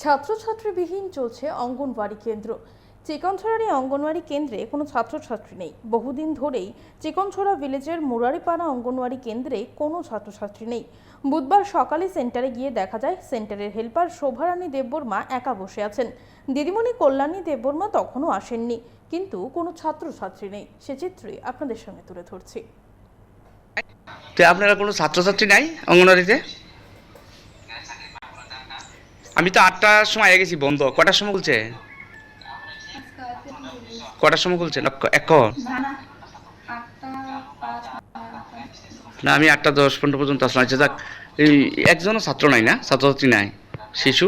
ছাত্রছাত্রীবিহীন চলছে অঙ্গনওয়াড়ি কেন্দ্র। চিকনছড়ার এই অঙ্গনওয়াড়ি কেন্দ্রে কোনো ছাত্রছাত্রী নেই। বহুদিন ধরেই চিকনছড়া ভিলেজের মুরারিপাড়া অঙ্গনওয়াড়ি কেন্দ্রে কোনো ছাত্রছাত্রী নেই। বুধবার সকালে সেন্টারে গিয়ে দেখা যায় সেন্টারের হেল্পার শোভারানী দেববর্মা একা বসে আছেন। দিদিমণি কল্যাণী দেববর্মা তখনও আসেননি, কিন্তু কোনো ছাত্রছাত্রী নেই। সে চিত্রই আপনাদের সঙ্গে তুলে ধরছি। তো আপনারা কোনো ছাত্রছাত্রী নাই অঙ্গনওয়াড়িতে? আমি তো 8টার সময় গেছি, বন্ধ। কটার সময় খুলছে? কটার সময় খুলছে? এখন না, আমি 8:10-15 পর্যন্ত আসলাম। আচ্ছা যাক, এই একজনও ছাত্র নাই না, ছাত্রছাত্রী নাই, শিশু।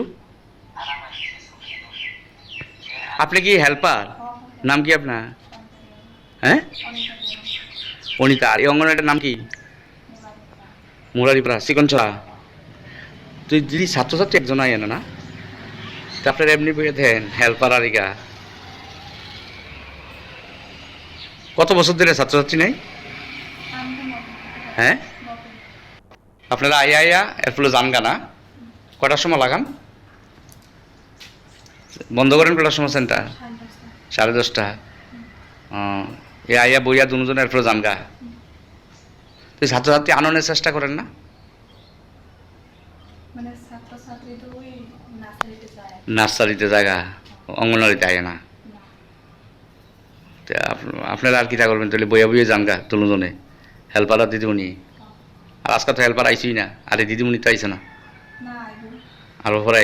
আপনি কি হেল্পার? নাম কি আপনার? হ্যাঁ, অনিতা। আর এই অঙ্গনওয়াড়িটার নাম কি? মুরারিপাড়া, চিকনছড়া। তুই দিদি ছাত্রছাত্রী একজন আয় না? তা আপনার এমনি বইয়ে দেন হেল্পার আর ইগা। কত বছর ধরে ছাত্রছাত্রী নেই? হ্যাঁ, আপনারা আইয়া আইয়া এরপরে যান গানা। কটার সময় লাগান? বন্ধ করেন কটার সময় সেন্টার? 10:30। এ আইয়া বইয়া দুজন এরপরে যান গা। তুই ছাত্রছাত্রী আননের চেষ্টা করেন না? নার্সারিতে জায়গা, অঙ্গনওয়াড়িতে আয় না। আপনারা আর কিটা করবেন তাহলে? বইয়া বইয়ে যান গা দুজনে, হেল্পার আর দিদিমণি। আর আজকে তো হেল্পার আইসই না, আরে দিদিমণি তো আইসে না, আরো পরে